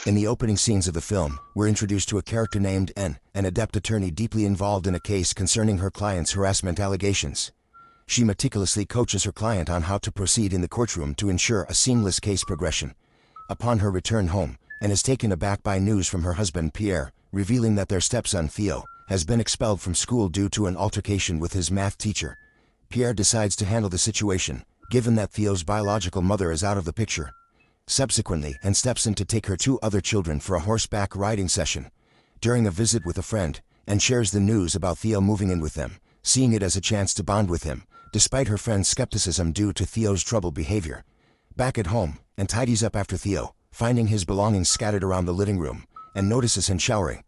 In the opening scenes of the film, we're introduced to a character named N, an adept attorney deeply involved in a case concerning her client's harassment allegations. She meticulously coaches her client on how to proceed in the courtroom to ensure a seamless case progression. Upon her return home, N is taken aback by news from her husband Pierre, revealing that their stepson Theo has been expelled from school due to an altercation with his math teacher. Pierre decides to handle the situation, given that Theo's biological mother is out of the picture. Subsequently, Anne steps in to take her 2 other children for a horseback riding session. During a visit with a friend, Anne shares the news about Theo moving in with them, seeing it as a chance to bond with him, despite her friend's skepticism due to Theo's troubled behavior. Back at home, Anne tidies up after Theo, finding his belongings scattered around the living room, and notices him showering.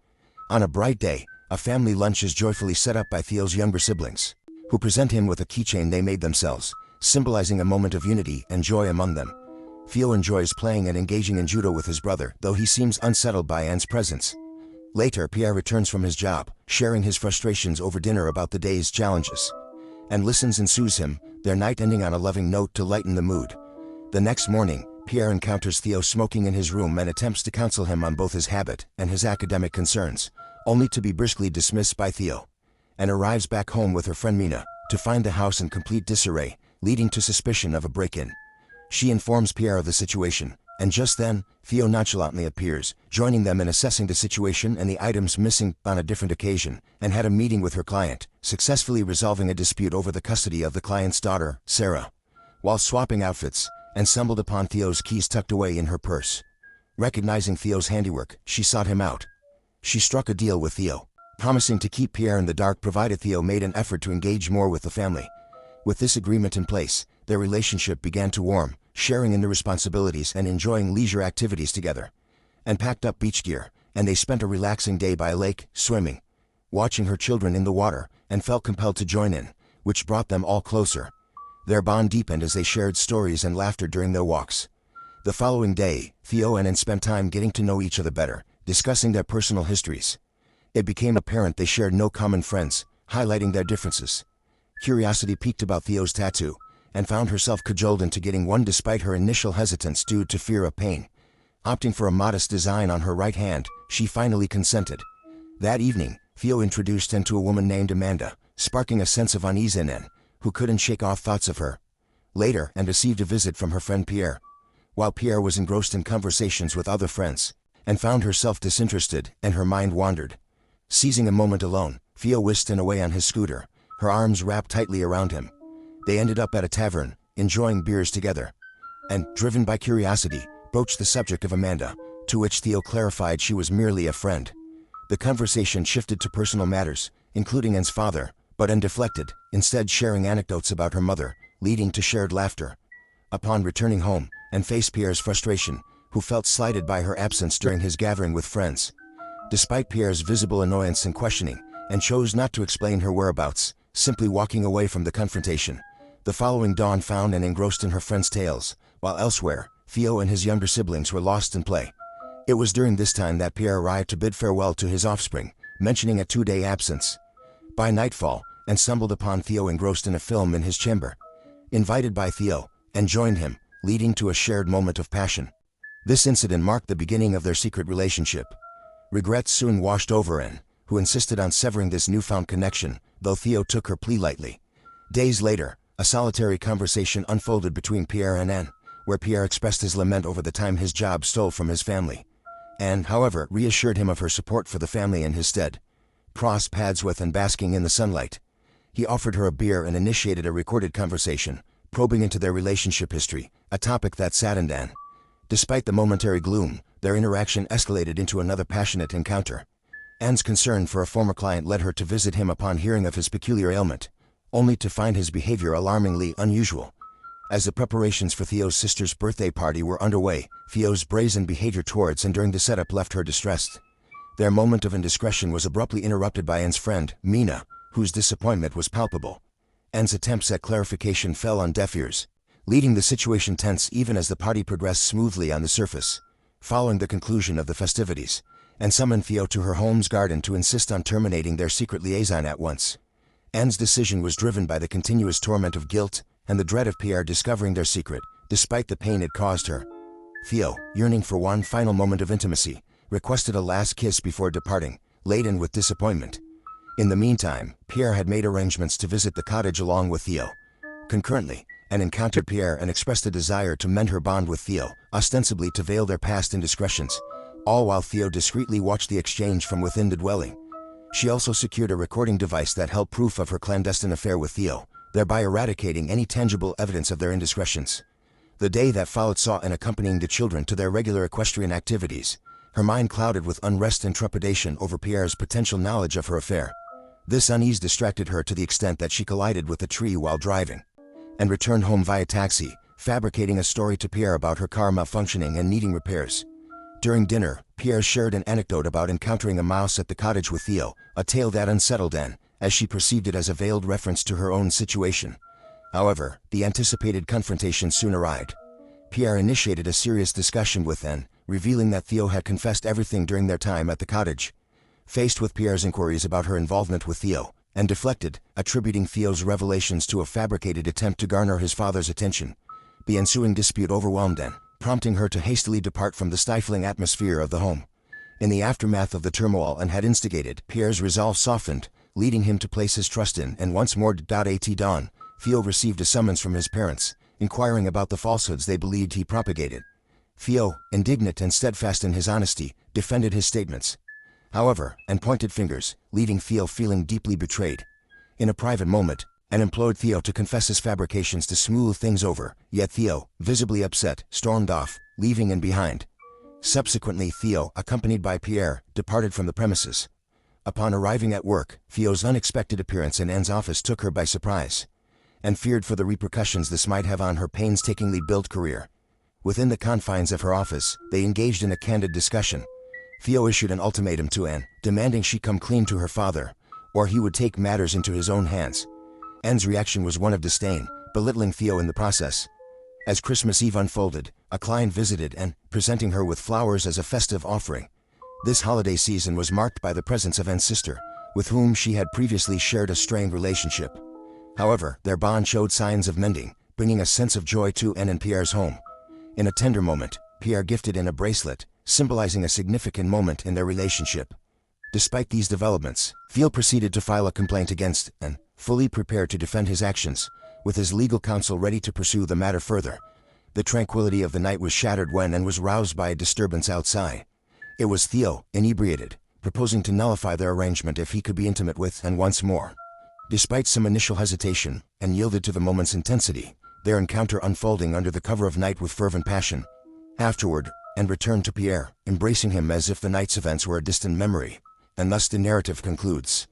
On a bright day, a family lunch is joyfully set up by Theo's younger siblings, who present him with a keychain they made themselves, symbolizing a moment of unity and joy among them. Theo enjoys playing and engaging in judo with his brother, though he seems unsettled by Anne's presence. Later, Pierre returns from his job, sharing his frustrations over dinner about the day's challenges. Anne listens and soothes him, their night ending on a loving note to lighten the mood. The next morning, Pierre encounters Theo smoking in his room and attempts to counsel him on both his habit and his academic concerns, only to be briskly dismissed by Theo. Anne arrives back home with her friend Mina, to find the house in complete disarray, leading to suspicion of a break-in. She informs Pierre of the situation, and just then, Theo nonchalantly appears, joining them in assessing the situation and the items missing on a different occasion, and had a meeting with her client, successfully resolving a dispute over the custody of the client's daughter, Sarah. While swapping outfits, Anne stumbled upon Theo's keys tucked away in her purse. Recognizing Theo's handiwork, she sought him out. She struck a deal with Theo, promising to keep Pierre in the dark provided Theo made an effort to engage more with the family. With this agreement in place, their relationship began to warm, sharing in the responsibilities and enjoying leisure activities together. Anne packed up beach gear, and they spent a relaxing day by a lake, swimming. Watching her children in the water, Anne felt compelled to join in, which brought them all closer. Their bond deepened as they shared stories and laughter during their walks. The following day, Theo and Anne spent time getting to know each other better, discussing their personal histories. It became apparent they shared no common friends, highlighting their differences. Curiosity piqued about Theo's tattoo, and found herself cajoled into getting one despite her initial hesitance due to fear of pain. Opting for a modest design on her right hand, she finally consented. That evening, Theo introduced Anne to a woman named Amanda, sparking a sense of unease in Anne, who couldn't shake off thoughts of her. Later, Anne received a visit from her friend Pierre. While Pierre was engrossed in conversations with other friends, Anne found herself disinterested and her mind wandered. Seizing a moment alone, Theo whisked Anne away on his scooter, her arms wrapped tightly around him. They ended up at a tavern, enjoying beers together. And, driven by curiosity, broached the subject of Amanda, to which Theo clarified she was merely a friend. The conversation shifted to personal matters, including Anne's father, but Anne deflected, instead sharing anecdotes about her mother, leading to shared laughter. Upon returning home, Anne faced Pierre's frustration, who felt slighted by her absence during his gathering with friends. Despite Pierre's visible annoyance and questioning, Anne chose not to explain her whereabouts, simply walking away from the confrontation. The following dawn found Anne engrossed in her friends' tales, while elsewhere, Theo and his younger siblings were lost in play. It was during this time that Pierre arrived to bid farewell to his offspring, mentioning a 2-day absence. By nightfall, Anne stumbled upon Theo engrossed in a film in his chamber. Invited by Theo, Anne joined him, leading to a shared moment of passion. This incident marked the beginning of their secret relationship. Regrets soon washed over Anne, who insisted on severing this newfound connection, though Theo took her plea lightly. Days later, a solitary conversation unfolded between Pierre and Anne, where Pierre expressed his lament over the time his job stole from his family. Anne, however, reassured him of her support for the family in his stead. Crossed paths with and basking in the sunlight. He offered her a beer and initiated a recorded conversation, probing into their relationship history, a topic that saddened Anne. Despite the momentary gloom, their interaction escalated into another passionate encounter. Anne's concern for a former client led her to visit him upon hearing of his peculiar ailment, only to find his behavior alarmingly unusual. As the preparations for Theo's sister's birthday party were underway, Theo's brazen behavior towards and during the setup left her distressed. Their moment of indiscretion was abruptly interrupted by Anne's friend, Mina, whose disappointment was palpable. Anne's attempts at clarification fell on deaf ears, leaving the situation tense even as the party progressed smoothly on the surface. Following the conclusion of the festivities, Anne summoned Theo to her home's garden to insist on terminating their secret liaison at once. Anne's decision was driven by the continuous torment of guilt and the dread of Pierre discovering their secret, despite the pain it caused her. Theo, yearning for one final moment of intimacy, requested a last kiss before departing, laden with disappointment. In the meantime, Pierre had made arrangements to visit the cottage along with Theo. Concurrently, Anne encountered Pierre and expressed a desire to mend her bond with Theo, ostensibly to veil their past indiscretions, all while Theo discreetly watched the exchange from within the dwelling. She also secured a recording device that held proof of her clandestine affair with Theo, thereby eradicating any tangible evidence of their indiscretions. The day that followed saw Anne accompanying the children to their regular equestrian activities, her mind clouded with unrest and trepidation over Pierre's potential knowledge of her affair. This unease distracted her to the extent that she collided with a tree while driving, and returned home via taxi, fabricating a story to Pierre about her car malfunctioning and needing repairs. During dinner, Pierre shared an anecdote about encountering a mouse at the cottage with Theo, a tale that unsettled Anne, as she perceived it as a veiled reference to her own situation. However, the anticipated confrontation soon arrived. Pierre initiated a serious discussion with Anne, revealing that Theo had confessed everything during their time at the cottage. Faced with Pierre's inquiries about her involvement with Theo, Anne deflected, attributing Theo's revelations to a fabricated attempt to garner his father's attention. The ensuing dispute overwhelmed Anne, prompting her to hastily depart from the stifling atmosphere of the home. In the aftermath of the turmoil Anne had instigated, Pierre's resolve softened, leading him to place his trust in and once more. At dawn, Theo received a summons from his parents, inquiring about the falsehoods they believed he propagated. Theo, indignant and steadfast in his honesty, defended his statements. However, Anne pointed fingers, leaving Theo feeling deeply betrayed. In a private moment, Anne implored Theo to confess his fabrications to smooth things over, yet Theo, visibly upset, stormed off, leaving Anne behind. Subsequently, Theo, accompanied by Pierre, departed from the premises. Upon arriving at work, Theo's unexpected appearance in Anne's office took her by surprise, and feared for the repercussions this might have on her painstakingly built career. Within the confines of her office, they engaged in a candid discussion. Theo issued an ultimatum to Anne, demanding she come clean to her father, or he would take matters into his own hands. Anne's reaction was one of disdain, belittling Theo in the process. As Christmas Eve unfolded, a client visited Anne, presenting her with flowers as a festive offering. This holiday season was marked by the presence of Anne's sister, with whom she had previously shared a strained relationship. However, their bond showed signs of mending, bringing a sense of joy to Anne and Pierre's home. In a tender moment, Pierre gifted Anne a bracelet, symbolizing a significant moment in their relationship. Despite these developments, Theo proceeded to file a complaint against Anne, fully prepared to defend his actions, with his legal counsel ready to pursue the matter further. The tranquility of the night was shattered when Anne was roused by a disturbance outside. It was Theo, inebriated, proposing to nullify their arrangement if he could be intimate with Anne once more. Despite some initial hesitation, Anne yielded to the moment's intensity, their encounter unfolding under the cover of night with fervent passion. Afterward, Anne returned to Pierre, embracing him as if the night's events were a distant memory, and thus the narrative concludes.